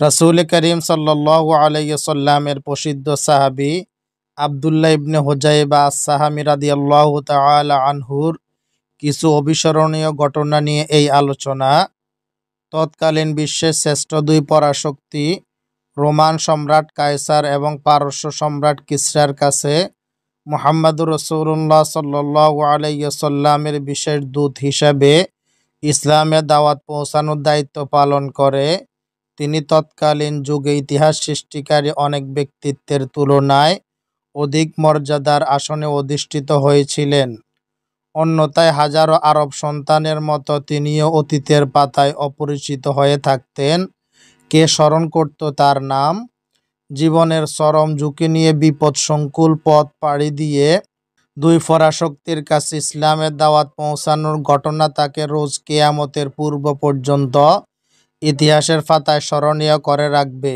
রাসূল করিম সাল্লাল্লাহু আলাইহি ওয়াসাল্লামের প্রসিদ্ধ সাহাবী আব্দুল্লাহ ইবনে হুজাইবা আস-সাহামী রাদিয়াল্লাহু তাআলা আনহুর কিছু অবিস্মরণীয় ঘটনা নিয়ে এই আলোচনা। তৎকালীন বিশ্বের শ্রেষ্ঠ দুই পরাশক্তি রোমান সম্রাট কায়সার এবং পারস্য সম্রাট কিসরার কাছে মুহাম্মদুর রাসূলুল্লাহ সাল্লাল্লাহু আলাইহি ওয়াসাল্লামের বিশেষ দূত হিসেবে ইসলামের দাওয়াত পৌঁছানোর দায়িত্ব পালন করে। তিনি তৎকালীন যুগে ইতিহাস সৃষ্টিকারী অনেক ব্যক্তিত্বের তুলনায় অধিক মর্যাদার আসনে অধিষ্ঠিত হয়েছিলেন। অন্যথায় হাজারো আরব সন্তানের মতো তিনিও অতীতের পাতায় অপরিচিত হয়ে থাকতেন। কে স্মরণ করত তার নাম? জীবনের চরম ঝুঁকি নিয়ে বিপদসংকুল পথ পাড়ি দিয়ে দুই পরাশক্তির কাছে ইসলামের দাওয়াত পৌঁছানোর ঘটনা তাকে রোজ কিয়ামতের পূর্ব পর্যন্ত ইতিহাসের পাতায় স্মরণীয় করে রাখবে।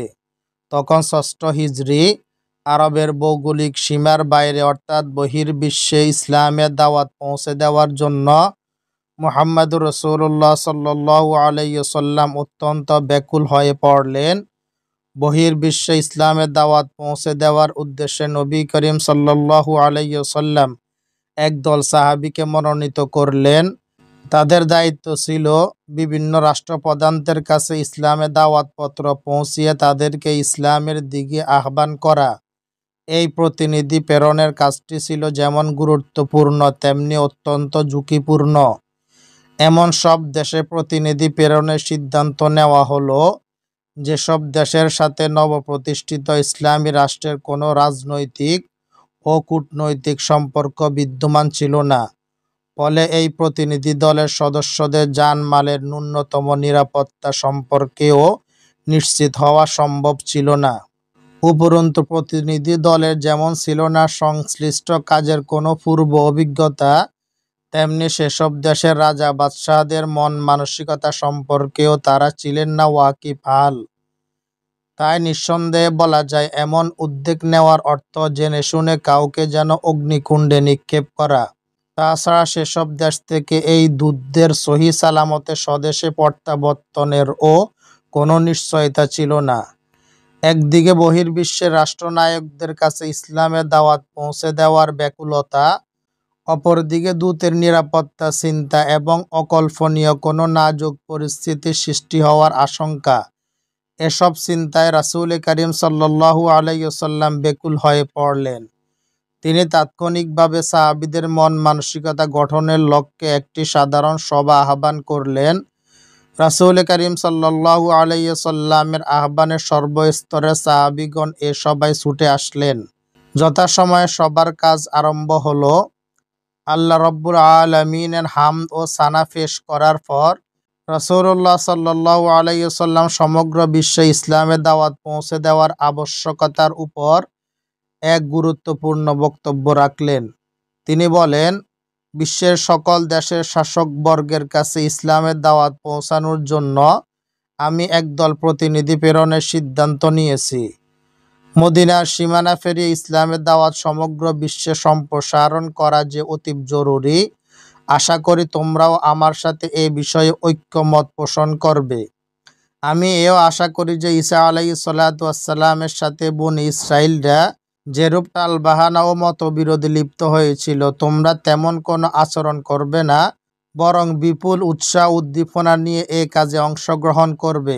তখন ষষ্ঠ হিজরি, আরবের ভৌগোলিক সীমার বাইরে অর্থাৎ বহির্বিশ্বে ইসলামের দাওয়াত পৌঁছে দেওয়ার জন্য মুহাম্মদুর রাসূলুল্লাহ সাল্লাল্লাহু আলাইহি ওয়াসাল্লাম অত্যন্ত ব্যাকুল হয়ে পড়লেন। বহির্বিশ্বে ইসলামের দাওয়াত পৌঁছে দেওয়ার উদ্দেশ্যে নবী করিম সাল্লাল্লাহু আলাইহি ওয়াসাল্লাম একদল সাহাবীকে মনোনীত করলেন। তাদের দায়িত্ব ছিল বিভিন্ন রাষ্ট্রপ্রধানদের কাছে ইসলামের দাওয়াতপত্র পৌঁছিয়ে তাদেরকে ইসলামের দিকে আহ্বান করা। এই প্রতিনিধি প্রেরণের কাজটি ছিল যেমন গুরুত্বপূর্ণ তেমনি অত্যন্ত ঝুঁকিপূর্ণ। এমন সব দেশে প্রতিনিধি প্রেরণের সিদ্ধান্ত নেওয়া হলো যেসব দেশের সাথে নবপ্রতিষ্ঠিত ইসলামী রাষ্ট্রের কোনো রাজনৈতিক ও কূটনৈতিক সম্পর্ক বিদ্যমান ছিল না। ফলে এই প্রতিনিধি দলের সদস্যদের জানমালের ন্যূনতম নিরাপত্তা সম্পর্কেও নিশ্চিত হওয়া সম্ভব ছিল না। উপরন্তু প্রতিনিধি দলের যেমন ছিল না সংশ্লিষ্ট কাজের কোনো পূর্ব অভিজ্ঞতা, তেমনি সেসব দেশের রাজা বাদশাহদের মন মানসিকতা সম্পর্কেও তারা ছিলেন না ওয়াকিবহাল। তাই নিঃসন্দেহে বলা যায় এমন উদ্যোগ নেওয়ার অর্থ জেনে শুনে কাউকে যেন অগ্নিকুণ্ডে নিক্ষেপ করা। তাছাড়া সেসব দেশ থেকে এই দূতদের সহি সালামতে স্বদেশে প্রত্যাবর্তনেরও কোনো নিশ্চয়তা ছিল না। একদিকে বহির্বিশ্বের রাষ্ট্রনায়কদের কাছে ইসলামের দাওয়াত পৌঁছে দেওয়ার ব্যাকুলতা, অপরদিকে দূতের নিরাপত্তা চিন্তা এবং অকল্পনীয় কোনো নাজুক পরিস্থিতির সৃষ্টি হওয়ার আশঙ্কা। এসব চিন্তায় রাসূল করিম সাল্লাল্লাহু আলাইহি ওয়াসাল্লাম ব্যাকুল হয়ে পড়লেন। তিনি তাৎক্ষণিকভাবে সাহাবীদের মন মানসিকতা গঠনের লক্ষ্যে একটি সাধারণ সভা আহ্বান করলেন। রাসূল করিম সাল্লাল্লাহু আলাইহি ওয়াসাল্লামের আহ্বানে সর্বস্তরের সাহাবীগণ এ সভায় ছুটে আসলেন। যথাসময়ে সবার কাজ আরম্ভ হলো। আল্লাহ রাব্বুল আলামিনের হামদ ও সানা পেশ করার পর রাসূলুল্লাহ সাল্লাল্লাহু আলাইহি ওয়াসাল্লাম সমগ্র বিশ্বে ইসলামের দাওয়াত পৌঁছে দেওয়ার আবশ্যকতার উপর এক গুরুত্বপূর্ণ বক্তব্য রাখলেন। তিনি বলেন, বিশ্বের সকল দেশের শাসকবর্গের কাছে ইসলামের দাওয়াত পৌঁছানোর জন্য আমি একদল প্রতিনিধি প্রেরণের সিদ্ধান্ত নিয়েছি। মদিনার সীমানা পেরিয়ে ইসলামের দাওয়াত সমগ্র বিশ্বে সম্প্রসারণ করা যে অতি জরুরি, আশা করি তোমরাও আমার সাথে এ বিষয়ে ঐক্যমত পোষণ করবে। আমি এও আশা করি যে ঈসা আলাইহিস সালাতু ওয়াস সালামের সাথে বনী ইসরাঈলরা যেরূপ টালবাহানা ও মতবিরোধে লিপ্ত হয়েছিল, তোমরা তেমন কোনো আচরণ করবে না, বরং বিপুল উৎসাহ উদ্দীপনা নিয়ে এ কাজে অংশগ্রহণ করবে।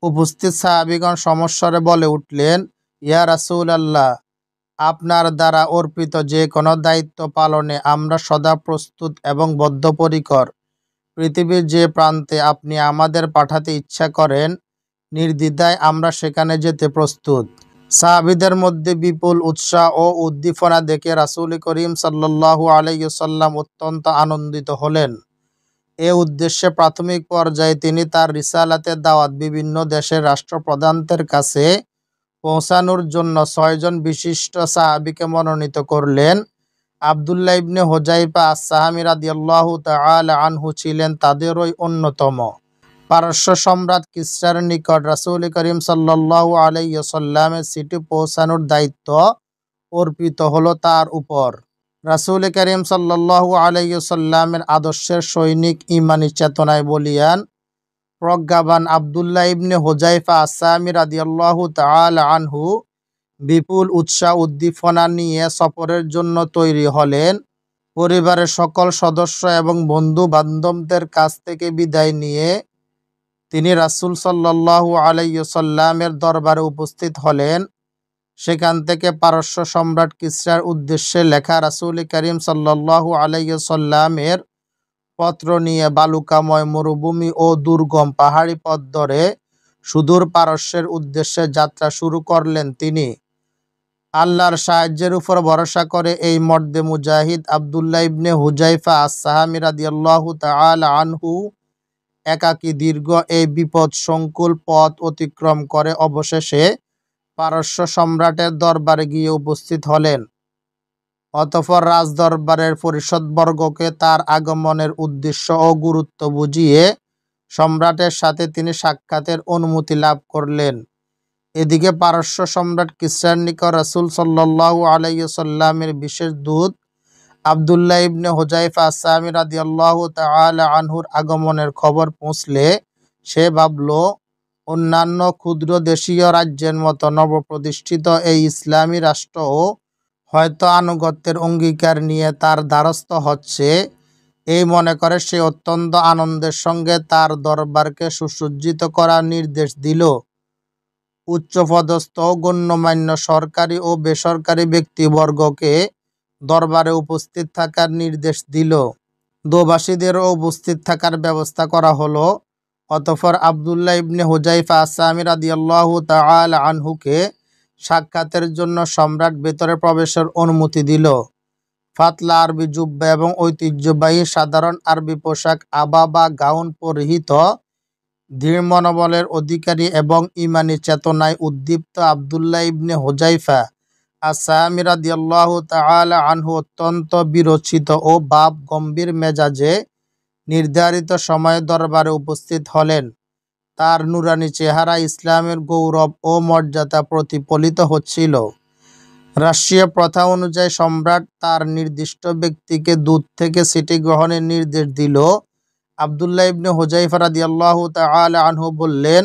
উপস্থিত সাহাবীগণ সমস্বরে বলে উঠলেন, ইয়া রাসূলাল্লাহ, আপনার দ্বারা অর্পিত যে কোনো দায়িত্ব পালনে আমরা সদা প্রস্তুত এবং বদ্ধপরিকর। পৃথিবীর যে প্রান্তে আপনি আমাদের পাঠাতে ইচ্ছা করেন, নির্দ্বিধায় আমরা সেখানে যেতে প্রস্তুত। সাহাবীদের মধ্যে বিপুল উৎসাহ ও উদ্দীপনা দেখে রাসূল করিম সাল্লাল্লাহু আলাইহি ওয়াসাল্লাম অত্যন্ত আনন্দিত হলেন। এ উদ্দেশ্যে প্রাথমিক পর্যায়ে তিনি তার রিসালাতের দাওয়াত বিভিন্ন দেশের রাষ্ট্রপ্রধানদের কাছে পৌঁছানোর জন্য ৬ জন বিশিষ্ট সাহাবীকে মনোনীত করলেন। আব্দুল্লাহ ইবনে হুজাইফা আস-সাহামী রাদিয়াল্লাহু তাআলা আনহু ছিলেন তাদেরই অন্যতম। পারস্য সম্রাট কিসরার নিকট রাসূল করিম সাল্লাল্লাহু আলাইহি ওয়াসাল্লামের চিঠি পৌঁছানোর দায়িত্ব অর্পিত হলো তার উপর। রাসূল করিম সাল্লাল্লাহু আলাইহি ওয়াসাল্লামের আদর্শের সৈনিক ইমানি চেতনায় বলীয়ান, প্রজ্ঞাবান আবদুল্লাহ ইবনে হুযায়ফা আস-সাহামী রাদিয়াল্লাহু তাআলা আনহু বিপুল উৎসাহ উদ্দীপনা নিয়ে সফরের জন্য তৈরি হলেন। পরিবারের সকল সদস্য এবং বন্ধু বান্ধবদের কাছ থেকে বিদায় নিয়ে তিনি রাসূল সাল্লাল্লাহু আলাইহি ওয়াসাল্লামের দরবারে উপস্থিত হলেন। সেখান থেকে পারস্য সম্রাট কিসরার উদ্দেশ্যে লেখা রাসূল করিম সাল্লাল্লাহু আলাইহি ওয়াসাল্লামের পত্র নিয়ে বালুকাময় মরুভূমি ও দুর্গম পাহাড়ি পথ ধরে সুদূর পারস্যের উদ্দেশ্যে যাত্রা শুরু করলেন তিনি। আল্লাহর সাহায্যের উপর ভরসা করে এই মর্দে মুজাহিদ আবদুল্লাহ ইবনে হুযায়ফা আস-সাহামী রাদিয়াল্লাহু তাআলা আনহু একাকী দীর্ঘ এই বিপদ সংকুল পথ অতিক্রম করে অবশেষে পারস্য সম্রাটের দরবারে গিয়ে উপস্থিত হলেন। অতঃপর রাজদরবারের পরিষদবর্গকে তার আগমনের উদ্দেশ্য ও গুরুত্ব বুঝিয়ে সম্রাটের সাথে তিনি সাক্ষাতের অনুমতি লাভ করলেন। এদিকে পারস্য সম্রাট কিসরার নিকট রাসূল সাল্লাল্লাহু আলাইহি ওয়াসাল্লামের বিশেষ দূত আবদুল্লাহ ইবনে হুযায়ফা আস-সাহামী রাদিয়াল্লাহু তাআলা আনহুর আগমনের খবর পৌঁছলে সে ভাবল, অন্যান্য ক্ষুদ্র দেশীয় রাজ্যের মতো নবপ্রতিষ্ঠিত এই ইসলামী রাষ্ট্রও হয়তো আনুগত্যের অঙ্গীকার নিয়ে তার দ্বারস্থ হচ্ছে। এই মনে করে সে অত্যন্ত আনন্দের সঙ্গে তার দরবারকে সুসজ্জিত করার নির্দেশ দিল। উচ্চপদস্থ গণ্যমান্য সরকারি ও বেসরকারি ব্যক্তিবর্গকে দরবারে উপস্থিত থাকার নির্দেশ দিল। দোবাসীদেরও উপস্থিত থাকার ব্যবস্থা করা হলো। অতঃপর আবদুল্লাহ ইবনে হুযায়ফা আস-সাহামী রাদিয়াল্লাহু তাআলা আনহুকে সাক্ষাতের জন্য সম্রাট ভেতরে প্রবেশের অনুমতি দিল। ফাতলা আরবি জুব্বা এবং ঐতিহ্যবাহী সাধারণ আরবি পোশাক আবা বা গাউন পরিহিত দৃঢ় মনোবলের অধিকারী এবং ঈমানী চেতনায় উদ্দীপ্ত আবদুল্লাহ ইবনে হুযায়ফা আস-সাহামী রাদিয়াল্লাহু তাআলা আনহু অত্যন্ত বিরচিত ও ভাব গম্ভীর মেজাজে নির্ধারিত সময়ে দরবারে উপস্থিত হলেন। তার নুরানি চেহারা ইসলামের গৌরব ও মর্যাদা প্রতিফলিত হচ্ছিল। রাষ্ট্রীয় প্রথা অনুযায়ী সম্রাট তার নির্দিষ্ট ব্যক্তিকে দূত থেকে চিঠি গ্রহণের নির্দেশ দিল। আবদুল্লাহ ইবনে হুযায়ফা রাদিয়াল্লাহু তাআলা আনহু বললেন,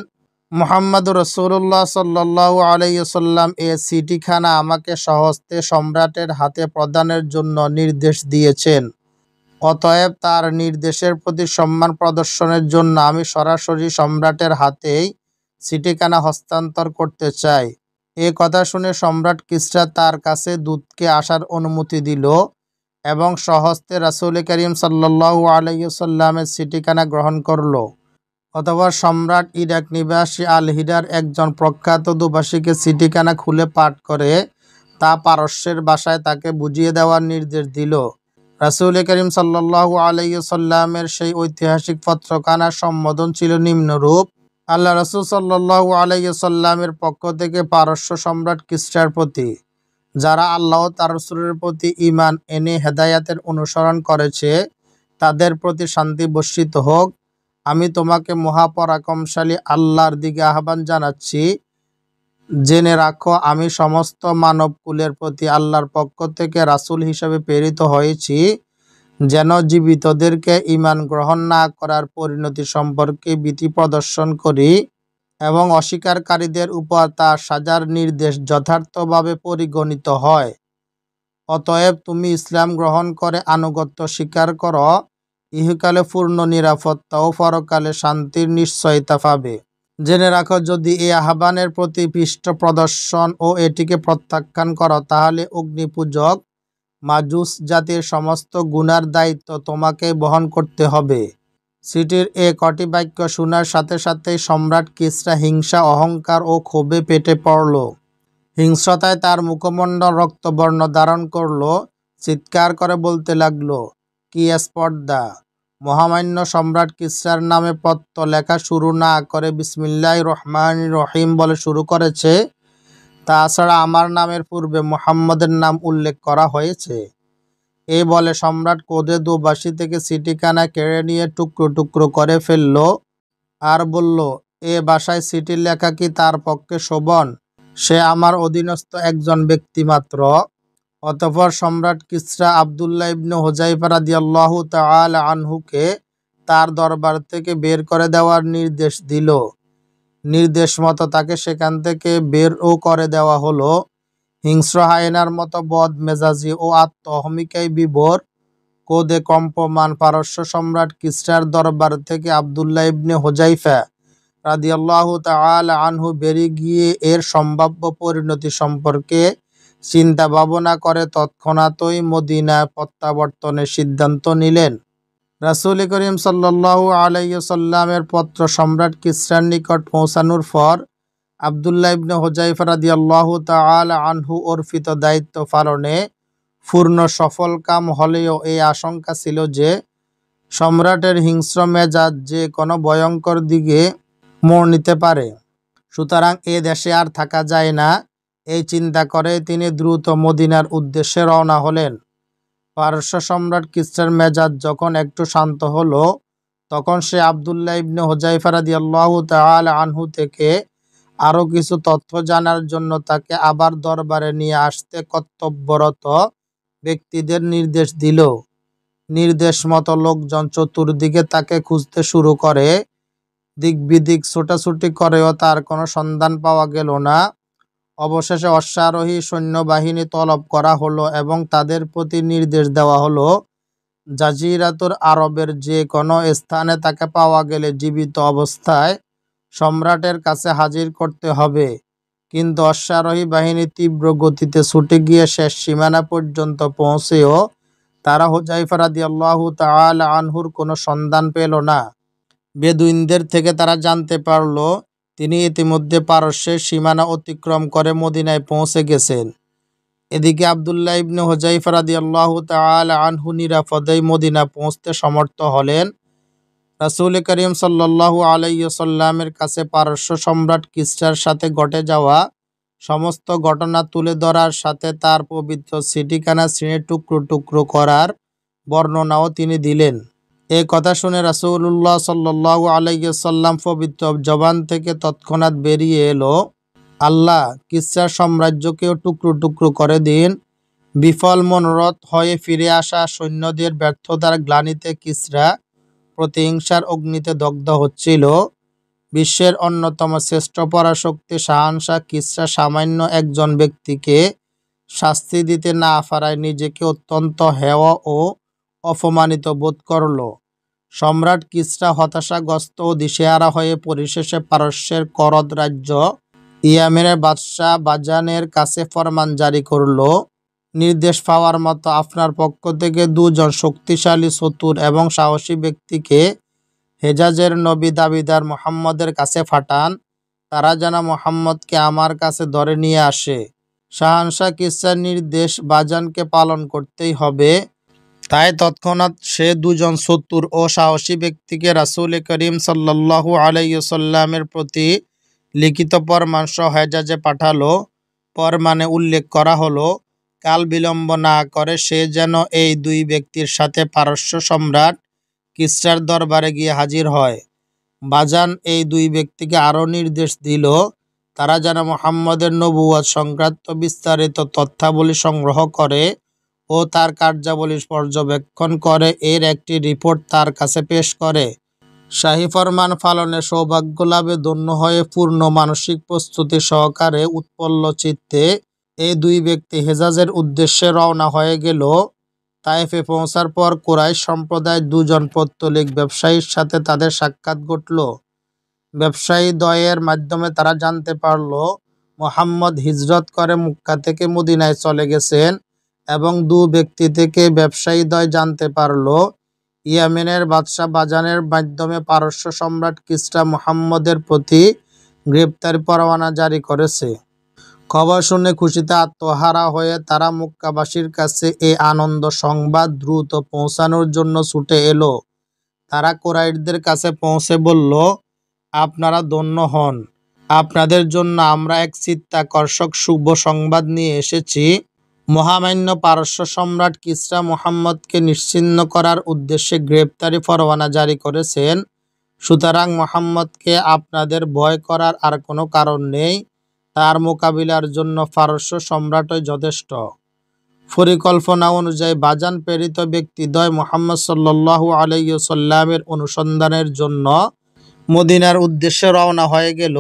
মুহাম্মদুর রাসূলুল্লাহ সাল্লাল্লাহু আলাইহি ওয়াসাল্লাম এ চিঠিখানা আমাকে স্বহস্তে সম্রাটের হাতে প্রদানের জন্য নির্দেশ দিয়েছেন। অতএব তার নির্দেশের প্রতি সম্মান প্রদর্শনের জন্য আমি সরাসরি সম্রাটের হাতেই চিঠিখানা হস্তান্তর করতে চাই। এ কথা শুনে সম্রাট কিসরা তার কাছে দূতকে আসার অনুমতি দিল এবং স্বহস্তে রাসূল করিম সাল্লাল্লাহু আলাইহি ওয়াসাল্লামের চিঠিখানা গ্রহণ করল। অতঃপর সম্রাট ইরাক নিবাসী আল-হিরার একজন প্রখ্যাত দোভাষীকে চিঠিখানা খুলে পাঠ করে তা পারস্যের ভাষায় তাকে বুঝিয়ে দেওয়ার নির্দেশ দিল। রাসূল করিম সাল্লাল্লাহু আলাইহি ওয়াসাল্লামের সেই ঐতিহাসিক পত্রখানার সম্বোধন ছিল নিম্নরূপ: আল্লাহ রাসূল সাল্লাল্লাহু আলাইহি ওয়াসাল্লামের পক্ষ থেকে পারস্য সম্রাট কিসরার প্রতি, যারা আল্লাহ ও তার রাসূলের প্রতি ঈমান এনে হেদায়েতের অনুসরণ করেছে, তাদের প্রতি শান্তি বর্ষিত হোক। আমি তোমাকে মহাপরাক্রমশালী আল্লাহর দিকে আহ্বান জানাচ্ছি। জেনে রাখো, আমি সমস্ত মানবকুলের প্রতি আল্লাহর পক্ষ থেকে রাসূল হিসেবে প্রেরিত হয়েছি, যেন জীবিতদেরকে ঈমান গ্রহণ না করার পরিণতি সম্পর্কে ভীতি প্রদর্শন করি এবং অস্বীকারীদের উপর তার সাজার নির্দেশ যথার্থভাবে পরিগণিত হয়। অতএব তুমি ইসলাম গ্রহণ করে আনুগত্য স্বীকার করো। ইহকালে পূর্ণ নিরাপত্তা ও পরকালে শান্তির নিশ্চয়তা পাবে। জেনে রাখো, যদি এই আহ্বানের প্রতি পৃষ্ঠ প্রদর্শন ও এটিকে প্রত্যাখ্যান করো, তাহলে অগ্নিপূজক মাজুস জাতির সমস্ত গুনার দায়িত্ব তোমাকে বহন করতে হবে। চিঠির এ কটি বাক্য শোনার সাথে সাথেই সম্রাট কিসরা হিংসা, অহংকার ও ক্ষোভে পেটে পড়ল। হিংস্রতায় তার মুখমণ্ডল রক্তবর্ণ ধারণ করল। চিৎকার করে বলতে লাগল, কি স্পর্ধা! মহামান্য সম্রাট কিসরার নামে পত্র লেখা শুরু না করে বিসমিল্লাহির রহমানির রহিম বলে শুরু করেছে। তাছাড়া আমার নামের পূর্বে মুহাম্মদের নাম উল্লেখ করা হয়েছে। এই বলে সম্রাট ক্রোধে দোভাষী থেকে চিঠিখানা কেড়ে নিয়ে টুকরো টুকরো করে ফেলল আর বলল, এ ভাষায় চিঠি লেখা কি তার পক্ষে শোভন? সে আমার অধীনস্থ একজন ব্যক্তি মাত্র। অতঃপর সম্রাট কিসরা আবদুল্লাহ ইবনে হুযায়ফা রাদিয়াল্লাহু তাআলা আনহুকে তার দরবার থেকে বের করে দেওয়ার নির্দেশ দিল। নির্দেশ মতো তাকে সেখান থেকে বেরও করে দেওয়া হলো। হিংস্র হায়েনার মতো বদ মেজাজি ও আত্ম অহমিকায় বিভোর, ক্রোধে কম্পমান পারস্য সম্রাট কিসরার দরবার থেকে আব্দুল্লাহ ইবনে হুযাইফা রাদিয়াল্লাহু তাআলা আনহু বেরিয়ে গিয়ে এর সম্ভাব্য পরিণতি সম্পর্কে চিন্তা ভাবনা করে তৎক্ষণাৎই মদিনা প্রত্যাবর্তনের সিদ্ধান্ত নিলেন। রাসূল করিম সাল্লাল্লাহু আলাইহি ওয়াসাল্লামের পত্র সম্রাট কিসরার নিকট পৌঁছানোর পর আব্দুল্লাহ ইবনে হুযাইফা রাদিয়াল্লাহু তাআলা আনহু অর্পিত দায়িত্ব পালনে পূর্ণ সফলকাম হলেও এই আশঙ্কা ছিল যে সম্রাটের হিংস্র মেজাজ যে কোনো ভয়ঙ্কর দিকে মোড় নিতে পারে। সুতরাং এ দেশে আর থাকা যায় না, এই চিন্তা করে তিনি দ্রুত মদিনার উদ্দেশ্যে রওনা হলেন। পারস্য সম্রাট কিসরার মেজাজ যখন একটু শান্ত হলো, তখন সে আব্দুল্লাহ ইবনে হুযাইফা রাদিয়াল্লাহু তাআলা আনহু থেকে আরও কিছু তথ্য জানার জন্য তাকে আবার দরবারে নিয়ে আসতে কর্তব্যরত ব্যক্তিদের নির্দেশ দিল। নির্দেশ মতো লোকজন চতুর্দিকে তাকে খুঁজতে শুরু করে। দিক বিদিক ছোটাছুটি করেও তার কোনো সন্ধান পাওয়া গেল না। অবশেষে অশ্বারোহী সৈন্যবাহিনী তলব করা হলো এবং তাদের প্রতি নির্দেশ দেওয়া হলো জাজিরাতুল আরবের যে কোনো স্থানে তাকে পাওয়া গেলে জীবিত অবস্থায় সম্রাটের কাছে হাজির করতে হবে। কিন্তু অশ্বারোহী বাহিনী তীব্র গতিতে ছুটে গিয়ে শেষ সীমানা পর্যন্ত পৌঁছেও তারা হুযাইফা রাদিয়াল্লাহু তাআলা আনহুর কোনো সন্ধান পেল না। বেদুইনদের থেকে তারা জানতে পারল তিনি ইতিমধ্যে পারস্যের সীমানা অতিক্রম করে মদিনায় পৌঁছে গেছেন। এদিকে আব্দুল্লাহ ইবনে হুযাইফা রাদিয়াল্লাহু তাআলা আনহু নিরাপদেই মদিনা পৌঁছতে সমর্থ হলেন। রাসূল করিম সাল্লাল্লাহু আলাইহি ওয়াসাল্লামের কাছে পারস্য সম্রাট কিসরার সাথে ঘটে যাওয়া সমস্ত ঘটনা তুলে ধরার সাথে তার পবিত্র সিটিখানা ছিঁড়ে টুকরো টুকরো করার বর্ণনাও তিনি দিলেন। এ কথা শুনে রাসূলুল্লাহ সাল্লাল্লাহু আলাইহি ওয়াসাল্লাম পবিত্র জবান থেকে তৎক্ষণাৎ বেরিয়ে এলো, আল্লাহ কিসরার সাম্রাজ্যকেও টুকরো টুকরো করে দিন। বিফল মনোরথ হয়ে ফিরে আসা সৈন্যদের ব্যর্থতার গ্লানিতে কিসরা প্রতিহিংসার অগ্নিতে দগ্ধ হচ্ছিল। বিশ্বের অন্যতম শ্রেষ্ঠ পরাশক্তি শাহানশাহ কিসরা সামান্য একজন ব্যক্তিকে শাস্তি দিতে না পারায় নিজেকে অত্যন্ত হেয় ও অপমানিত বোধ করল। সম্রাট কিসরা হতাশাগ্রস্ত ও দিশেহারা হয়ে পরিশেষে পারস্যের করদ রাজ্য ইয়ামেনের বাদশাহ বাজানের কাছে ফরমান জারি করল, নির্দেশ পাওয়ার মতো আপনার পক্ষ থেকে দুজন শক্তিশালী, চতুর এবং সাহসী ব্যক্তিকে হেজাজের নবী দাবিদার মুহাম্মদের কাছে পাঠান। তারা যেন মুহাম্মদকে আমার কাছে ধরে নিয়ে আসে। শাহানশাহ কিসরার নির্দেশ বাজানকে পালন করতেই হবে। তাই তৎক্ষণাৎ সে দুজন চতুর ও সাহসী ব্যক্তিকে রাসূল করিম সাল্লাল্লাহু আলাইহি ওয়াসাল্লামের প্রতি লিখিত ফরমান সহ হেজাজে পাঠালো। ফরমানে উল্লেখ করা হলো, কাল বিলম্ব না করে সে যেন এই দুই ব্যক্তির সাথে পারস্য সম্রাট কিসরার দরবারে গিয়ে হাজির হয়। বাজান এই দুই ব্যক্তিকে আরও নির্দেশ দিল, তারা যেন মুহাম্মদের নবুয়ত সংক্রান্ত বিস্তারিত তথ্যাবলী সংগ্রহ করে ও তার কার্যাবলী পর্যবেক্ষণ করে এর একটি রিপোর্ট তার কাছে পেশ করে। শাহী ফরমান পালনে সৌভাগ্য লাভে ধন্য হয়ে পূর্ণ মানসিক প্রস্তুতি সহকারে উৎপন্ন চিত্তে এই দুই ব্যক্তি হেজাজের উদ্দেশ্যে রওনা হয়ে গেল। তায়েফে পৌঁছার পর কুরাইশ সম্প্রদায়ের দুজন পৌত্তলিক ব্যবসায়ীর সাথে তাদের সাক্ষাৎ ঘটল। ব্যবসায়ী দ্বয়ের মাধ্যমে তারা জানতে পারল মুহাম্মদ হিজরত করে মক্কা থেকে মদিনায় চলে গেছেন এবং দু ব্যক্তি থেকে ব্যবসায়ী দ্বয় জানতে পারল ইয়ামেনের বাদশাহ বাজানের মাধ্যমে পারস্য সম্রাট কিসরা মুহাম্মদের প্রতি গ্রেপ্তারি পরোয়ানা জারি করেছে। খবর শুনে খুশিতে আত্মহারা হয়ে তারা মক্কাবাসীর কাছে এই আনন্দ সংবাদ দ্রুত পৌঁছানোর জন্য ছুটে এলো। তারা কুরাইশদের কাছে পৌঁছে বলল, আপনারা ধন্য হন, আপনাদের জন্য আমরা এক চিত্তাকর্ষক শুভ সংবাদ নিয়ে এসেছি। মহামান্য পারস্য সম্রাট কিসরা মুহাম্মদকে নিশ্চিহ্ন করার উদ্দেশ্যে গ্রেপ্তারি পরোয়ানা জারি করেছেন। সুতরাং মুহাম্মদকে আপনাদের ভয় করার আর কোনো কারণ নেই। তার মোকাবিলার জন্য পারস্য সম্রাটই যথেষ্ট। পরিকল্পনা অনুযায়ী বাযান প্রেরিত ব্যক্তিদ্বয় মুহাম্মদ সাল্লাল্লাহু আলাইহি ওয়াসাল্লামের অনুসন্ধানের জন্য মদিনার উদ্দেশ্যে রওনা হয়ে গেল।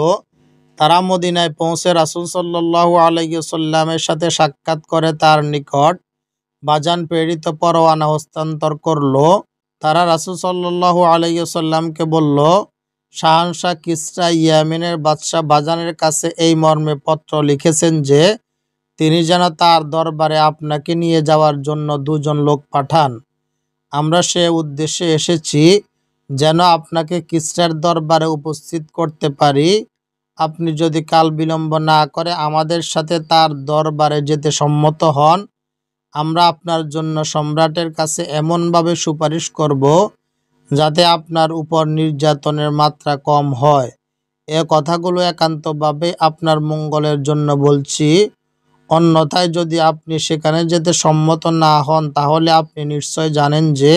তারা মদিনায় পৌঁছে রাসূল সাল্লাল্লাহু আলাইহি ওয়াসাল্লামের সাথে সাক্ষাৎ করে তার নিকট বাযান প্রেরিত পরওয়ানা হস্তান্তর করল। তারা রাসূল সাল্লাল্লাহু আলাইহি ওয়াসাল্লামকে বলল, শাহনশাহ কিসরা ইয়ামেনের বাদশাহ বাযানের কাছে এই মর্মে পত্র লিখেছেন যে তিনি যেন তার দরবারে আপনাকে নিয়ে যাওয়ার জন্য 2 জন লোক পাঠান। আমরা সে উদ্দেশ্যে এসেছি যেন আপনাকে কিসরার দরবারে উপস্থিত করতে পারি। আপনি যদি কাল বিলম্ব না করে আমাদের সাথে তার দরবারে যেতে সম্মত হন, আমরা আপনার জন্য সম্রাটের কাছে এমনভাবে সুপারিশ করব যাতে আপনার উপর নির্যাতনের মাত্রা কম হয়। এ কথাগুলো একান্তভাবে আপনার মঙ্গলের জন্য বলছি। অন্যথায় যদি আপনি সেখানে যেতে সম্মত না হন তাহলে আপনি নিশ্চয় জানেন যে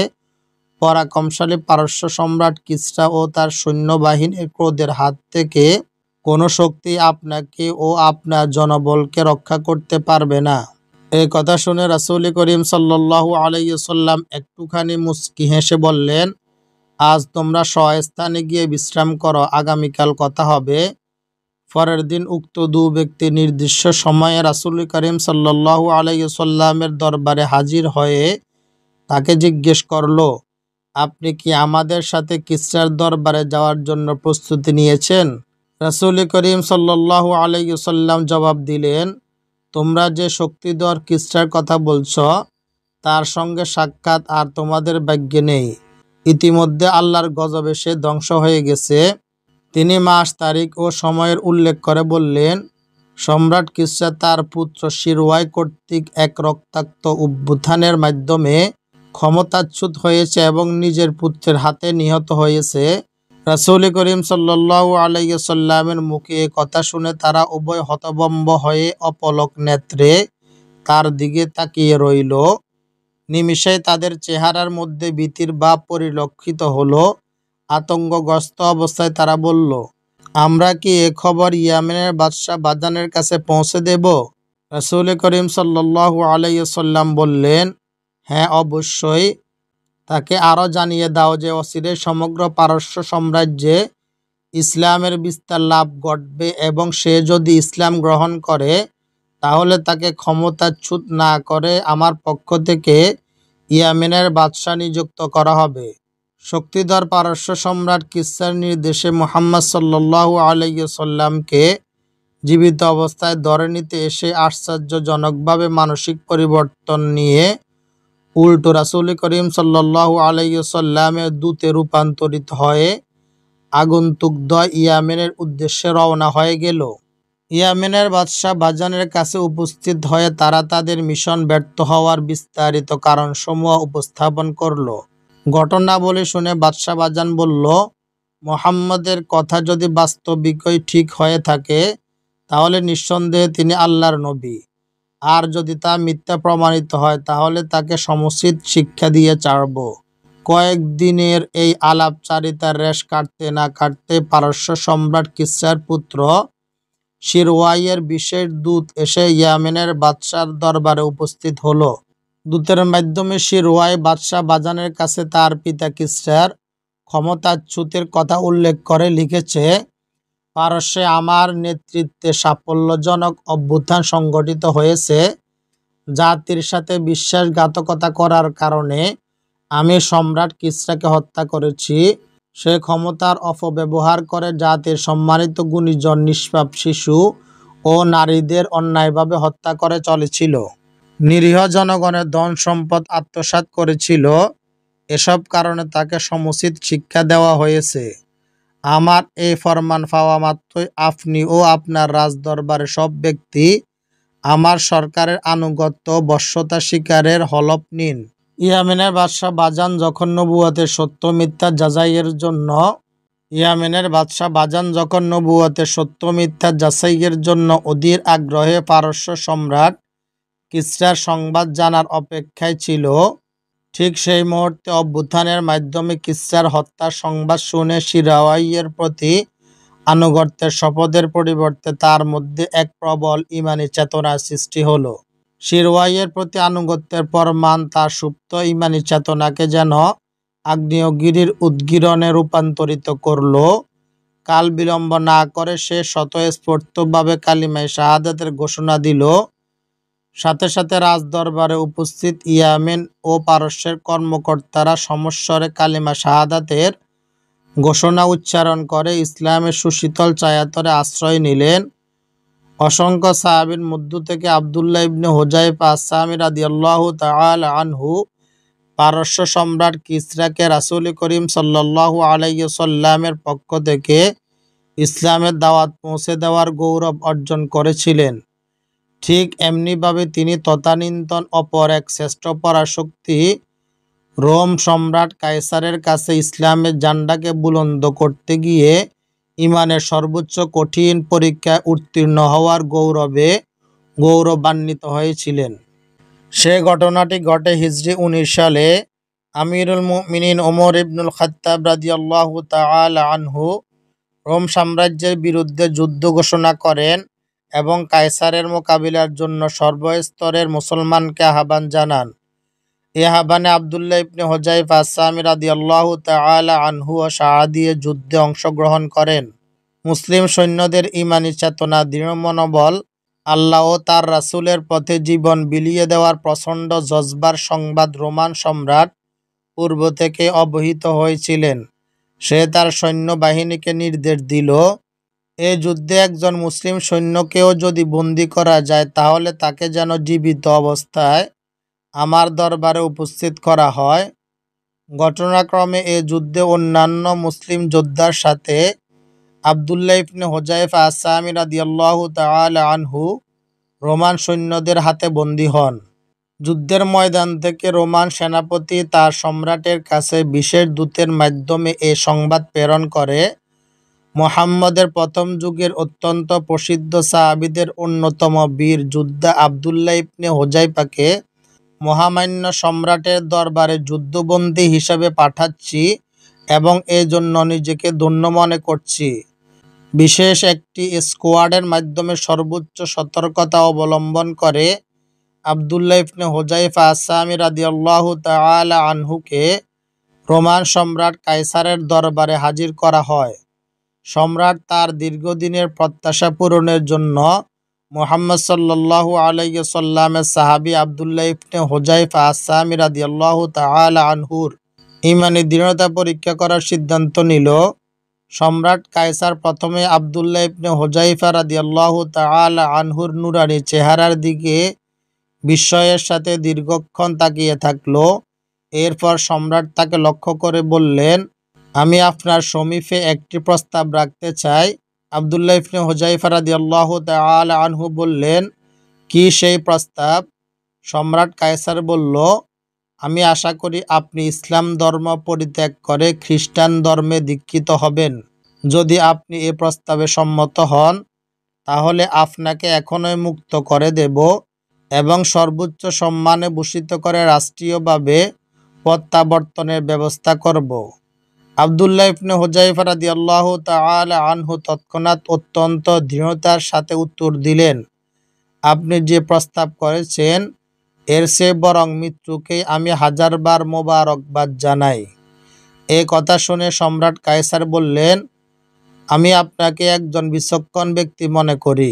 পরাক্রমশালী পারস্য সম্রাট কিসরা ও তার সৈন্যবাহিনীর ক্রোধের হাত থেকে কোনো শক্তি আপনাকে ও আপনার জনবলকে রক্ষা করতে পারবে না। এই কথা শুনে রাসূল করিম সাল্লাল্লাহু আলাইহি ওয়াসাল্লাম একটুখানি মুচকি হেসে বললেন, আজ তোমরা স্বস্থানে গিয়ে বিশ্রাম করো, আগামীকাল কথা হবে। পরের দিন উক্ত 2 ব্যক্তি নির্দিষ্ট সময়ে রাসূল করিম সাল্লাল্লাহু আলাইহি ওয়াসাল্লামের দরবারে হাজির হয়ে তাকে জিজ্ঞেস করল, আপনি কি আমাদের সাথে কিসরার দরবারে যাওয়ার জন্য প্রস্তুতি নিয়েছেন? রাসূল করিম সাল্লাল্লাহু আলাইহি ওয়াসাল্লাম জবাব দিলেন, তোমরা যে শক্তিধর কিসরার কথা বলছ তার সঙ্গে সাক্ষাৎ আর তোমাদের ভাগ্যে নেই। ইতিমধ্যে আল্লাহর গজবে সে ধ্বংস হয়ে গেছে। তিনি মাস, তারিখ ও সময়ের উল্লেখ করে বললেন, সম্রাট কিসরা তার পুত্র শিরওয়াই কর্তৃক এক রক্তাক্ত অভ্যুত্থানের মাধ্যমে ক্ষমতাচ্যুত হয়েছে এবং নিজের পুত্রের হাতে নিহত হয়েছে। রাসূল করিম সাল্লাল্লাহু আলাইহি ওয়াসাল্লামের মুখে এ কথা শুনে তারা উভয় হতভম্ব হয়ে অপলক নেত্রে তার দিকে তাকিয়ে রইল। নিমিষেই তাদের চেহারার মধ্যে ভীতির ভাব পরিলক্ষিত হলো। আতঙ্কগ্রস্ত অবস্থায় তারা বলল, আমরা কি এ খবর ইয়ামেনের বাদশাহ বাযানের কাছে পৌঁছে দেব? রাসূল করিম সাল্লাল্লাহু আলাইহি ওয়াসাল্লাম বললেন, হ্যাঁ, অবশ্যই। তাকে আরও জানিয়ে দাও যে অচিরেই সমগ্র পারস্য সাম্রাজ্যে ইসলামের বিস্তার লাভ ঘটবে এবং সে যদি ইসলাম গ্রহণ করে তাহলে তাকে ক্ষমতাচ্যুত না করে আমার পক্ষ থেকে ইয়ামেনের বাদশাহ নিযুক্ত করা হবে। শক্তিধর পারস্য সম্রাট কিসরার নির্দেশে মুহাম্মদ সাল্লাল্লাহু আলাইহি ওয়াসাল্লামকে জীবিত অবস্থায় ধরে নিতে এসে আশ্চর্যজনকভাবে মানসিক পরিবর্তন নিয়ে উল্টো রাসূল করিম সাল্লাল্লাহু আলাইহি ওয়াসাল্লামের দূতে রূপান্তরিত হয়ে আগন্তুকদ্বয় ইয়ামেনের উদ্দেশ্যে রওনা হয়ে গেল। ইয়ামেনের বাদশাহ বাযানের কাছে উপস্থিত হয়ে তারা তাদের মিশন ব্যর্থ হওয়ার বিস্তারিত কারণসমূহ উপস্থাপন করল। ঘটনাবলী শুনে বাদশাহ বাযান বলল, মুহাম্মদের কথা যদি বাস্তবিকই ঠিক হয়ে থাকে তাহলে নিঃসন্দেহে তিনি আল্লাহর নবী, আর যদি তা মিথ্যা প্রমাণিত হয় তাহলে তাকে সমুচিত শিক্ষা দিয়ে ছাড়ব। কয়েকদিনের এই আলাপচারিতার রেশ কাটতে না কাটতে পারস্য সম্রাট কিসরার পুত্র শিরওয়াইয়ের বিশেষ দূত এসে ইয়ামেনের বাদশার দরবারে উপস্থিত হলো। দূতের মাধ্যমে শিরওয়াই বাদশাহ বাযানের কাছে তার পিতা কিসরার ক্ষমতাচ্যুতের কথা উল্লেখ করে লিখেছে, পারস্যে আমার নেতৃত্বে সাফল্যজনক অভ্যুত্থান সংগঠিত হয়েছে। জাতির সাথে বিশ্বাসঘাতকতা করার কারণে আমি সম্রাট কিসরাকে হত্যা করেছি। সে ক্ষমতার অপব্যবহার করে জাতির সম্মানিত গুণীজন, নিষ্পাপ শিশু ও নারীদের অন্যায়ভাবে হত্যা করে চলেছিল। নিরীহ জনগণের ধন সম্পদ আত্মসাৎ করেছিল। এসব কারণে তাকে সমুচিত শিক্ষা দেওয়া হয়েছে। আমার এই ফরমান পাওয়া মাত্রই আপনি ও আপনার রাজদরবারের সব ব্যক্তি আমার সরকারের আনুগত্য বশ্যতা স্বীকারের হলফ নিন। ইয়ামেনের বাদশাহ বাযান যখন নবুয়তের সত্য মিথ্যা যাচাইয়ের জন্য অধীর আগ্রহে পারস্য সম্রাট কিসরার সংবাদ জানার অপেক্ষায় ছিল, ঠিক সেই মুহূর্তে অভ্যুত্থানের মাধ্যমে কিসরার হত্যার সংবাদ শুনে শিরওয়াইয়ের প্রতি আনুগত্যের শপথের পরিবর্তে তার মধ্যে এক প্রবল ঈমানী চেতনার সৃষ্টি হলো। শিরওয়াইয়ের প্রতি আনুগত্যের প্রমাণ তার সুপ্ত ঈমানী চেতনাকে যেন আগ্নেয়গিরির উদ্গীরণে রূপান্তরিত করল। কাল বিলম্ব না করে সে স্বতঃস্ফূর্তভাবে কালিমায়ে শাহাদাতের ঘোষণা দিল। সাথে সাথে রাজদরবারে উপস্থিত ইয়ামেন ও পারস্যের কর্মকর্তারা সমস্বরে কালিমা শাহাদাতের ঘোষণা উচ্চারণ করে ইসলামের সুশীতল ছায়াতলে আশ্রয় নিলেন। অসংখ্য সাহাবীর মধ্য থেকে আব্দুল্লাহ ইবনে হুযায়ফা আস-সাহামী রাদিয়াল্লাহু তাআলা আনহু পারস্য সম্রাট কিসরাকে রাসূল করিম সাল্লাল্লাহু আলাইহি ওয়াসাল্লামের পক্ষ থেকে ইসলামের দাওয়াত পৌঁছে দেওয়ার গৌরব অর্জন করেছিলেন। ঠিক এমনিভাবে তিনি তদানীন্তন অপর এক শ্রেষ্ঠ পরাশক্তি রোম সম্রাট কায়সারের কাছে ইসলামের ঝান্ডাকে বুলন্দ করতে গিয়ে ঈমানের সর্বোচ্চ কঠিন পরীক্ষায় উত্তীর্ণ হওয়ার গৌরবে গৌরবান্বিত হয়েছিলেন। সে ঘটনাটি ঘটে হিজরি 19 সালে। আমিরুল মুমিনিন ওমর ইবনুল খাত্তাব রাদিয়াল্লাহু তাআলা আনহু রোম সাম্রাজ্যের বিরুদ্ধে যুদ্ধ ঘোষণা করেন এবং কায়সারের মোকাবিলার জন্য সর্বস্তরের মুসলমানকে আহ্বান জানান। এ আহ্বানে আব্দুল্লাহ ইবনে হুযায়ফা আস-সাহামী রাদিয়াল্লাহু তাআলা আনহু ও সাড়া দিয়ে যুদ্ধে অংশগ্রহণ করেন। মুসলিম সৈন্যদের ঈমানী চেতনা, দৃঢ় মনোবল, আল্লাহ ও তার রাসূলের পথে জীবন বিলিয়ে দেওয়ার প্রচণ্ড জজবার সংবাদ রোমান সম্রাট পূর্ব থেকে অবহিত হয়েছিলেন। সে তার সৈন্যবাহিনীকে নির্দেশ দিল, এ যুদ্ধে একজন মুসলিম সৈন্যকেও যদি বন্দী করা যায় তাহলে তাকে যেন জীবিত অবস্থায় আমার দরবারে উপস্থিত করা হয়। ঘটনাক্রমে এ যুদ্ধে অন্যান্য মুসলিম যোদ্ধার সাথে আব্দুল্লাহ ইবনে হুযায়ফা আস-সাহামী রাদিয়াল্লাহু তাআলা আনহু রোমান সৈন্যদের হাতে বন্দী হন। যুদ্ধের ময়দান থেকে রোমান সেনাপতি তার সম্রাটের কাছে বিশেষ দূতের মাধ্যমে এ সংবাদ প্রেরণ করে, মুহাম্মদের প্রথম যুগের অত্যন্ত প্রসিদ্ধ সাহাবীদের অন্যতম বীর যোদ্ধা আব্দুল্লাহ ইবনে হুযায়ফাকে মহামান্য সম্রাটের দরবারে যুদ্ধবন্দী হিসাবে পাঠাচ্ছি এবং এজন্য নিজেকে ধন্য মনে করছি। বিশেষ একটি স্কোয়াডের মাধ্যমে সর্বোচ্চ সতর্কতা অবলম্বন করে আব্দুল্লাহ ইবনে হুযায়ফা আস-সাহামী রাদিয়াল্লাহু তাআলা আনহুকে রোমান সম্রাট কায়সারের দরবারে হাজির করা হয়। সম্রাট তার দীর্ঘদিনের প্রত্যাশা পূরণের জন্য মুহাম্মদ সাল্লাল্লাহু আলাইহি ওয়াসাল্লামের সাহাবী আব্দুল্লাহ ইবনে হুযায়ফা আস-সাহামী রাদিয়াল্লাহু তাআলা আনহুর ঈমানী দৃঢ়তা পরীক্ষা করার সিদ্ধান্ত নিল। সম্রাট কায়সার প্রথমে আব্দুল্লাহ ইবনে হুযায়ফা রাদিয়াল্লাহু তাআলা আনহুর নুরানি চেহারার দিকে বিস্ময়ের সাথে দীর্ঘক্ষণ তাকিয়ে থাকল। এরপর সম্রাট তাকে লক্ষ্য করে বললেন, আমি আপনার সমীপে একটি প্রস্তাব রাখতে চাই। আব্দুল্লাহ ইবনে হুযায়ফা রাদিয়াল্লাহু তাআলা আনহু বললেন, কি সেই প্রস্তাব? সম্রাট কায়সার বলল, আমি আশা করি আপনি ইসলাম ধর্ম পরিত্যাগ করে খ্রিস্টান ধর্মে দীক্ষিত হবেন। যদি আপনি এ প্রস্তাবে সম্মত হন তাহলে আপনাকে এখনই মুক্ত করে দেব এবং সর্বোচ্চ সম্মানে ভূষিত করে রাষ্ট্রীয়ভাবে প্রত্যাবর্তনের ব্যবস্থা করব। আব্দুল্লাহ ইবনে হুযায়ফা রাদিয়াল্লাহু তাআলা আনহু তৎক্ষণাৎ অত্যন্ত দৃঢ়তার সাথে উত্তর দিলেন, আপনি যে প্রস্তাব করেছেন এর চেয়ে বরং মৃত্যুকেই আমি হাজারবার মোবারকবাদ জানাই। এ কথা শুনে সম্রাট কায়সার বললেন, আমি আপনাকে একজন বিচক্ষণ ব্যক্তি মনে করি।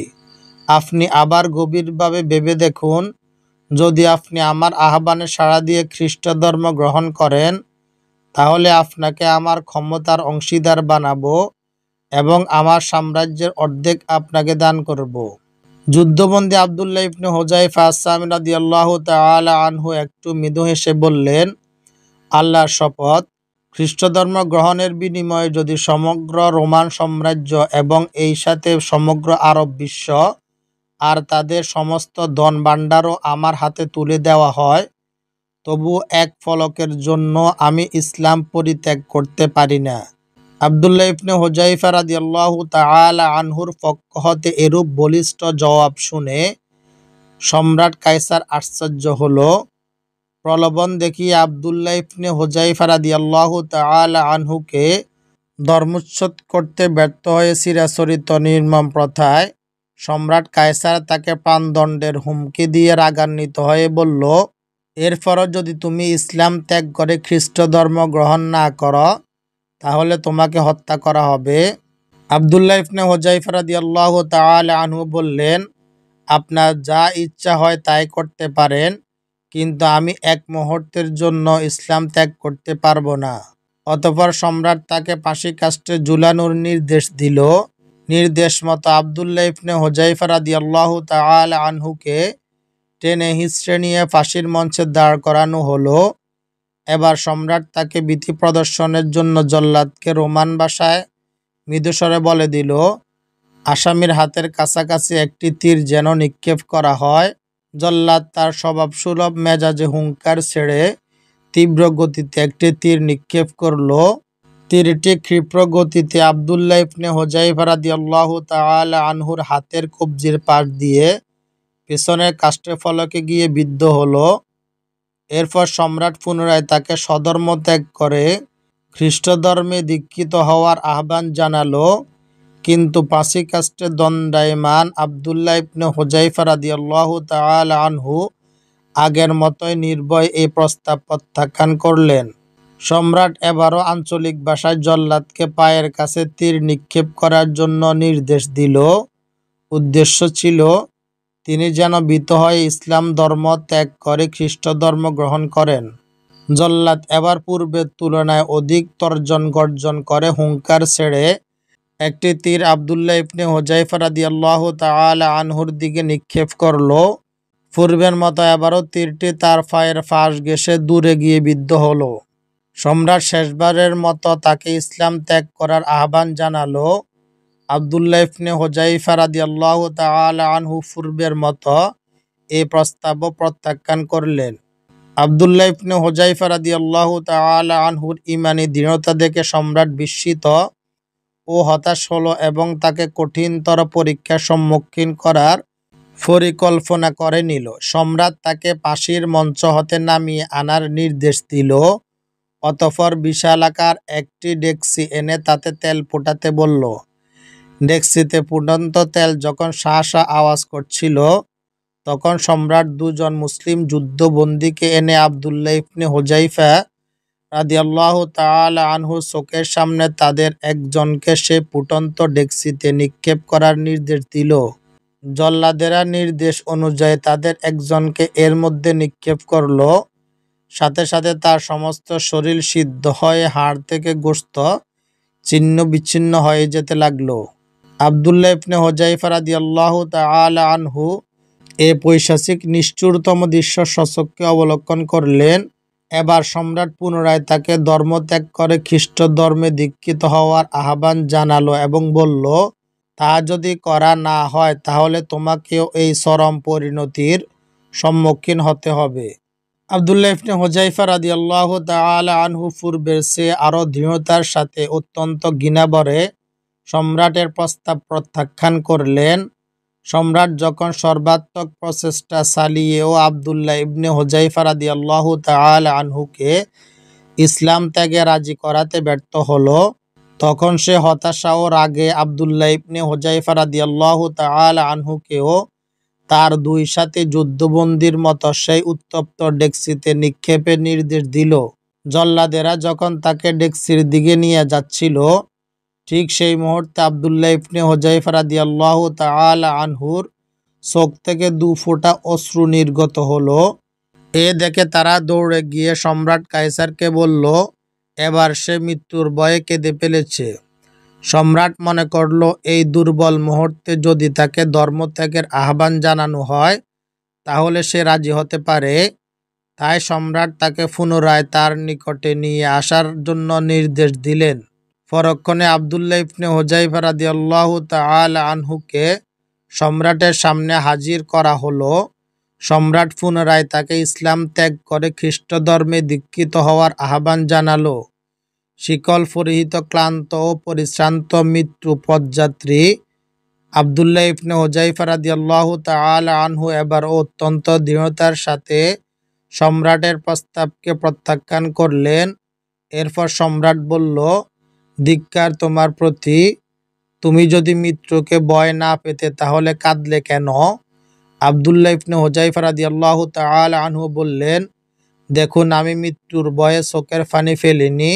আপনি আবার গভীরভাবে ভেবে দেখুন, যদি আপনি আমার আহ্বানে সাড়া দিয়ে খ্রিস্ট ধর্ম গ্রহণ করেন তাহলে আপনাকে আমার ক্ষমতার অংশীদার বানাবো এবং আমার সাম্রাজ্যের অর্ধেক আপনাকে দান করব। যুদ্ধবন্দী আব্দুল্লাহ ইবনে হুযায়ফা আস-সাহামী রাদিয়াল্লাহু তাআলা আনহু একটু মৃদু হেসে বললেন, আল্লাহর শপথ, খ্রিস্ট ধর্ম গ্রহণের বিনিময়ে যদি সমগ্র রোমান সাম্রাজ্য এবং এই সাথে সমগ্র আরব বিশ্ব আর তাদের সমস্ত ধন ভাণ্ডারও আমার হাতে তুলে দেওয়া হয়, তবু এক ফলকের জন্য আমি ইসলাম পরিত্যাগ করতে পারি না। আব্দুল্লাহ ইবনে হুযায়ফা রাদিয়াল্লাহু তাআলা আনহুর পক্ষ হতে এরূপ বলিষ্ঠ জবাব শুনে সম্রাট কায়সার আশ্চর্য হল। প্রলোভন দেখিয়ে আব্দুল্লাহ ইবনে হুযায়ফা রাদিয়াল্লাহু তাআলা আনহুকে ধর্মচ্যুত করতে ব্যর্থ হয়ে চিরাচরিত নির্মম প্রথায় সম্রাট কায়সার তাকে প্রাণদণ্ডের হুমকি দিয়ে রাগান্বিত হয়ে বলল, এরপরও যদি তুমি ইসলাম ত্যাগ করে খ্রিস্ট ধর্ম গ্রহণ না করো তাহলে তোমাকে হত্যা করা হবে। আব্দুল্লাহ ইবনে হুযায়ফা রাদিয়াল্লাহু তাআলা আনহু বললেন, আপনার যা ইচ্ছা হয় তাই করতে পারেন, কিন্তু আমি এক মুহূর্তের জন্য ইসলাম ত্যাগ করতে পারবো না। অতঃপর সম্রাট তাকে ফাঁসি কাস্টে ঝুলানোর নির্দেশ দিল। নির্দেশ মতো আব্দুল্লাহ ইবনে হুযায়ফা রাদিয়াল্লাহু তাআলা আনহুকে টেনে হিঁচড়ে নিয়ে ফাঁসির মঞ্চে দাঁড় করানো হলো। এবার সম্রাট তাকে ভীতি প্রদর্শনের জন্য জল্লাদকে রোমান ভাষায় মৃদুস্বরে বলে দিল, আসামির হাতের কাছাকাছি একটি তীর যেন নিক্ষেপ করা হয়। জল্লাদ তার স্বভাবসুলভ মেজাজে হুঙ্কার ছেড়ে তীব্র গতিতে একটি তীর নিক্ষেপ করল। তীরটি ক্ষিপ্র গতিতে আব্দুল্লাহ ইবনে হুযায়ফা রাদিয়াল্লাহু তাআলা আনহুর হাতের কবজির পাশ দিয়ে পেছনের কাষ্ঠের ফলকে গিয়ে বিদ্ধ হলো। এরপর সম্রাট পুনরায় তাকে স্বধর্ম ত্যাগ করে খ্রিস্ট ধর্মে দীক্ষিত হওয়ার আহ্বান জানালো। কিন্তু ফাঁসি কাস্টে দণ্ডায়মান আব্দুল্লাহ ইবনে হুযায়ফা রাদিয়াল্লাহু তাআলা আনহু আগের মতোই নির্ভয় এই প্রস্তাব প্রত্যাখ্যান করলেন। সম্রাট এবারও আঞ্চলিক ভাষায় জল্লাদকে পায়ের কাছে তীর নিক্ষেপ করার জন্য নির্দেশ দিল। উদ্দেশ্য ছিল তিনি যেন ভীত হয়ে ইসলাম ধর্ম ত্যাগ করে খ্রিস্ট ধর্ম গ্রহণ করেন। জল্লাদ এবার পূর্বের তুলনায় অধিক তর্জন গর্জন করে হুঙ্কার ছেড়ে একটি তীর আব্দুল্লাহ ইবনে হুযায়ফা রাদিয়াল্লাহু তাআলা আনহুর দিকে নিক্ষেপ করল। পূর্বের মতো এবারও তীরটি তার পায়ের ফাঁস ঘেঁষে দূরে গিয়ে বিদ্ধ হলো। সম্রাট শেষবারের মতো তাকে ইসলাম ত্যাগ করার আহ্বান জানালো। আব্দুল্লাহ ইবনে হুযায়ফা রাদিয়াল্লাহু তাআলা আনহু পূর্বের মতো এই প্রস্তাবও প্রত্যাখ্যান করলেন। আব্দুল্লাহ ইবনে হুযায়ফা রাদিয়াল্লাহু তাআলা আনহুর ঈমানী দৃঢ়তা দেখে সম্রাট বিস্মিত ও হতাশ হলো এবং তাকে কঠিনতর পরীক্ষার সম্মুখীন করার পরিকল্পনা করে নিল। সম্রাট তাকে ফাঁসির মঞ্চ হতে নামিয়ে আনার নির্দেশ দিল। অতঃপর বিশালাকার একটি ডেকচি এনে তাতে তেল ফোটাতে বলল। ডেকচিতে ফুটন্ত তেল যখন শাঁ শাঁ আওয়াজ করছিল তখন সম্রাট দুজন মুসলিম যুদ্ধবন্দীকে এনে আব্দুল্লাহ ইবনে হুযায়ফা রাদিয়াল্লাহু তাআলা আনহুর চোখের সামনে তাদের একজনকে সে ফুটন্ত ডেকচিতে নিক্ষেপ করার নির্দেশ দিল। জল্লাদেরা নির্দেশ অনুযায়ী তাদের একজনকে এর মধ্যে নিক্ষেপ করল। সাথে সাথে তার সমস্ত শরীর সিদ্ধ হয়ে হাড় থেকে গোশত ছিন্ন বিচ্ছিন্ন হয়ে যেতে লাগলো। আব্দুল্লাহ ইবনে হুযায়ফা রাদিয়াল্লাহু তাআলা আনহু এ পৈশাচিক নিষ্ঠুরতম দৃশ্য স্বচক্ষে অবলোকন করলেন। এবার সম্রাট পুনরায় তাকে ধর্মত্যাগ করে খ্রিস্ট ধর্মে দীক্ষিত হওয়ার আহ্বান জানালো এবং বলল, তা যদি করা না হয় তাহলে তোমাকেও এই চরম পরিণতির সম্মুখীন হতে হবে। আব্দুল্লাহ ইবনে হুযায়ফা রাদিয়াল্লাহু তাআলা আনহু পূর্বের চেয়ে আরও দৃঢ়তার সাথে অত্যন্ত ঘৃণাভরে সম্রাটের প্রস্তাব প্রত্যাখ্যান করলেন। সম্রাট যখন সর্বাত্মক প্রচেষ্টা চালিয়েও আব্দুল্লাহ ইবনে হুযায়ফা রাদিয়াল্লাহু তাআলা আনহুকে ইসলাম ত্যাগে রাজি করাতে ব্যর্থ হলো, তখন সে হতাশা ও রাগে আব্দুল্লাহ ইবনে হুযায়ফা রাদিয়াল্লাহু তাআলা আনহুকেও তার দুই সাথী যুদ্ধবন্দীর মতো সেই উত্তপ্ত ডেকচিতে নিক্ষেপের নির্দেশ দিল। জল্লাদেরা যখন তাকে ডেকচির দিকে নিয়ে যাচ্ছিল ঠিক সেই মুহূর্তে আব্দুল্লাহ ইবনে হুযায়ফা রাদিয়াল্লাহু তাআলা আনহুর চোখ থেকে 2 ফোঁটা অশ্রু নির্গত হলো। এ দেখে তারা দৌড়ে গিয়ে সম্রাট কায়সারকে বলল, এবার সে মৃত্যুর ভয়ে কেঁদে ফেলেছে। সম্রাট মনে করল এই দুর্বল মুহূর্তে যদি তাকে ধর্মত্যাগের আহ্বান জানানো হয় তাহলে সে রাজি হতে পারে। তাই সম্রাট তাকে পুনরায় তার নিকটে নিয়ে আসার জন্য নির্দেশ দিলেন। পরক্ষণে আব্দুল্লাহ ইবনে হুযায়ফা রাদিয়াল্লাহু তাআলা আনহুকে সম্রাটের সামনে হাজির করা হলো। সম্রাট পুনরায় তাকে ইসলাম ত্যাগ করে খ্রিস্ট ধর্মে দীক্ষিত হওয়ার আহ্বান জানালো। শিকল পরিহিত ক্লান্ত ও পরিশ্রান্ত মৃত্যু পথযাত্রী আব্দুল্লাহ ইবনে হুযায়ফা রাদিয়াল্লাহু তাআলা আনহু এবার অত্যন্ত দৃঢ়তার সাথে সম্রাটের প্রস্তাবকে প্রত্যাখ্যান করলেন। এরপর সম্রাট বলল, ধিক্কার তোমার প্রতি, তুমি যদি মৃত্যুকে ভয় না পেতে তাহলে কাঁদলে কেন? আব্দুল্লাহ ইবনে হুযায়ফা রাদিয়াল্লাহু তাআলা আনহু বললেন, দেখুন, আমি মৃত্যুর ভয়ে চোখের পানি ফেলিনি,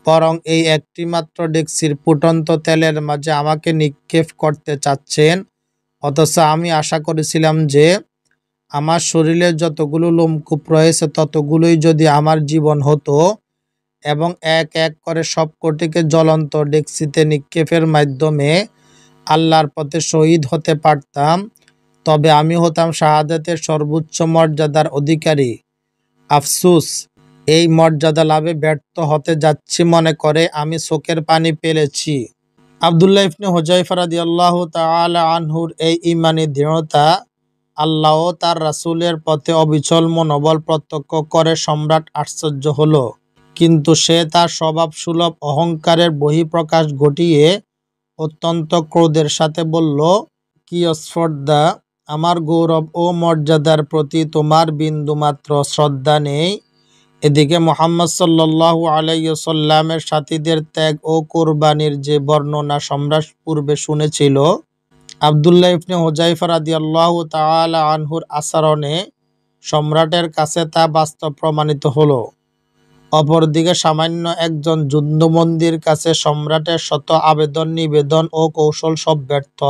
বরং এই একটি মাত্র ডেকচির ফুটন্ত তেলের মাঝে আমাকে নিক্ষেপ করতে চাচ্ছেন। অথচ আমি আশা করেছিলাম যে আমার শরীরে যতগুলো লোমকূপ রয়েছে ততগুলোই যদি আমার জীবন হতো এবং এক এক করে সবকটিকে জ্বলন্ত ডেকচিতে নিক্ষেপের মাধ্যমে আল্লাহর পথে শহীদ হতে পারতাম, তবে আমি হতাম শাহাদাতের সর্বোচ্চ মর্যাদার অধিকারী। আফসুস, এই মর্যাদা লাভে ব্যর্থ হতে যাচ্ছি মনে করে আমি চোখের পানি ফেলেছি। আব্দুল্লাহ ইবনে হুযায়ফা রাদিয়াল্লাহু তাআলা আনহুর এই ঈমানী দৃঢ়তা আল্লাহ ও তার রাসূলের পথে অবিচল মনোবল প্রত্যক্ষ করে সম্রাট আশ্চর্য হলো। কিন্তু সে তার স্বভাবসুলভ অহংকারের বহিঃপ্রকাশ ঘটিয়ে অত্যন্ত ক্রোধের সাথে বলল, কি স্পর্ধা! আমার গৌরব ও মর্যাদার প্রতি তোমার বিন্দুমাত্র শ্রদ্ধা নেই। এদিকে মুহাম্মদ সাল্লাল্লাহু আলাইহি ওয়াসাল্লামের সাথীদের ত্যাগ ও কোরবানির যে বর্ণনা সম্রাট পূর্বে শুনেছিল, আব্দুল্লাহ ইবনে হুযায়ফা রাদিয়াল্লাহু তাআলা আনহুর আচরণে সম্রাটের কাছে তা বাস্তব প্রমাণিত হলো। অপরদিকে সামান্য একজন যুদ্ধবন্দীর কাছে সম্রাটের শত আবেদন নিবেদন ও কৌশল সব ব্যর্থ।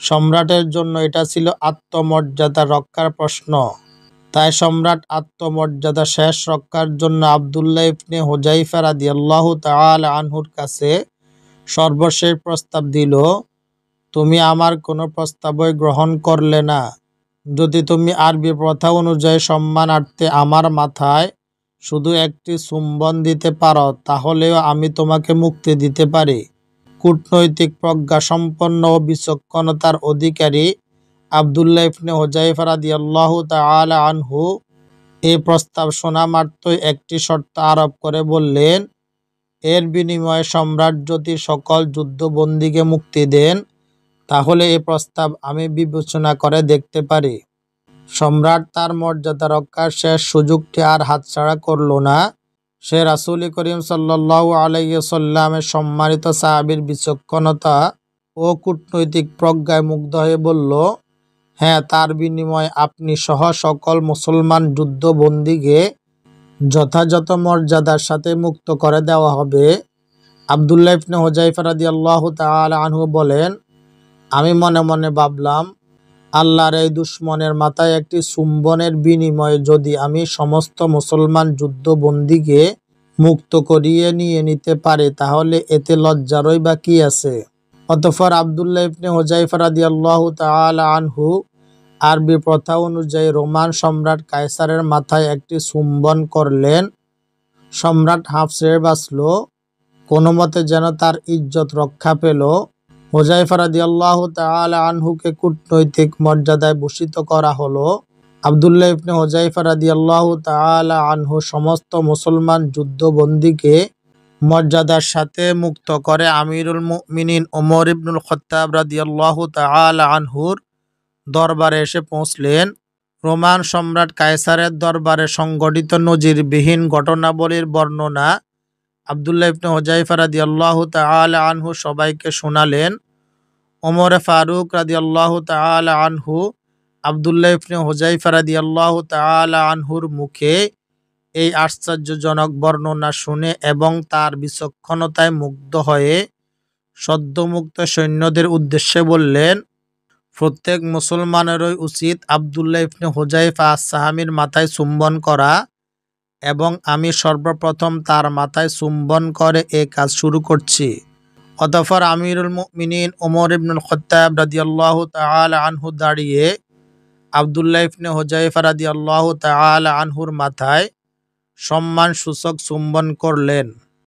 সম্রাটের জন্য এটা ছিল আত্মমর্যাদা রক্ষার প্রশ্ন। তাই সম্রাট আত্মমর্যাদা শেষ রক্ষার জন্য আব্দুল্লাহ ইবনে হুযায়ফা রাদিয়াল্লাহু তাআলা আনহুর কাছে সর্বশেষ প্রস্তাব দিল, তুমি আমার কোনো প্রস্তাবই গ্রহণ করলে না। যদি তুমি আরবি প্রথা অনুযায়ী সম্মানার্থে আমার মাথায় শুধু একটি চুম্বন দিতে পারো তাহলেও আমি তোমাকে মুক্তি দিতে পারি। কূটনৈতিক প্রজ্ঞাসম্পন্ন ও বিচক্ষণতার অধিকারী আব্দুল্লাহ ইবনে হুযায়ফা রাদিয়াল্লাহু তাআলা আনহু এই প্রস্তাব শোনা মাত্রই একটি শর্ত আরোপ করে বললেন, এর বিনিময়ে সম্রাট যদি সকল যুদ্ধবন্দীকে মুক্তি দেন তাহলে এই প্রস্তাব আমি বিবেচনা করে দেখতে পারি। সম্রাট তার মর্যাদা রক্ষার শেষ সুযোগটি আর হাতছাড়া করল না। সে রাসূল করিম সাল্লাল্লাহু আলাইহি ওয়াসাল্লামের সম্মানিত সাহাবীর বিচক্ষণতা ও কূটনৈতিক প্রজ্ঞায় মুগ্ধ হয়ে বলল, হ্যাঁ, তার বিনিময়ে আপনি সহ সকল মুসলমান যুদ্ধবন্দীকে যথাযথ মর্যাদার সাথে মুক্ত করে দেওয়া হবে। আব্দুল্লাহ ইবনে হুযায়ফা রাদিয়াল্লাহু তাআলা আনহু বলেন, আমি মনে মনে ভাবলাম, আল্লাহর এই দুশমনের মাথায় একটি চুম্বনের বিনিময়ে যদি আমি সমস্ত মুসলমান যুদ্ধবন্দীকে মুক্ত করিয়ে নিয়ে নিতে পারি তাহলে এতে লজ্জারই বা কি আছে। অতঃপর আব্দুল্লাহ ইবনে হুযায়ফা রাদিয়াল্লাহু তাআলা আনহু আরবি প্রথা অনুযায়ী রোমান সম্রাট কায়সারের মাথায় একটি চুম্বন করলেন। সম্রাট হাঁফ ছেড়ে বাঁচল, কোনো মতে যেন তার ইজ্জত রক্ষা পেল। হুযায়ফা রাদিয়াল্লাহু তাআলা আনহুকে কূটনৈতিক মর্যাদায় ভূষিত করা হলো। আব্দুল্লাহ ইবনে হুযায়ফা রাদিয়াল্লাহু তাআলা আনহু সমস্ত মুসলমান যুদ্ধবন্দীকে মর্যাদার সাথে মুক্ত করে আমিরুল মুমিনিন ওমর ইবনুল খাত্তাব রাদিয়াল্লাহু তাআলা আনহুর দরবারে এসে পৌঁছলেন। রোমান সম্রাট কায়সারের দরবারে সংঘটিত নজিরবিহীন ঘটনাবলীর বর্ণনা আব্দুল্লাহ ইবনে হুযায়ফা রাদিয়াল্লাহু তাআলা আনহু সবাইকে শোনালেন। ওমরে ফারুক রাদিয়াল্লাহু তাআলা আনহু আব্দুল্লাহ ইবনে হুযায়ফা রাদিয়াল্লাহু তাআলা আনহুর মুখে এই আশ্চর্যজনক বর্ণনা শুনে এবং তার বিচক্ষণতায় মুগ্ধ হয়ে সদ্যমুক্ত সৈন্যদের উদ্দেশ্যে বললেন, প্রত্যেক মুসলমানেরই উচিত আব্দুল্লাহ ইবনে হুযায়ফা আস-সাহামীর মাথায় চুম্বন করা এবং আমি সর্বপ্রথম তার মাথায় চুম্বন করে এ কাজ শুরু করছি। অতঃপর আমিরুল মুমিনিন ওমর ইবনুল খাত্তাব রাদিয়াল্লাহু তাআলা আনহু দাঁড়িয়ে আব্দুল্লাহ ইবনে হুযায়ফা রাদিয়াল্লাহু তাআলা আনহুর মাথায় সম্মানসূচক চুম্বন করলেন।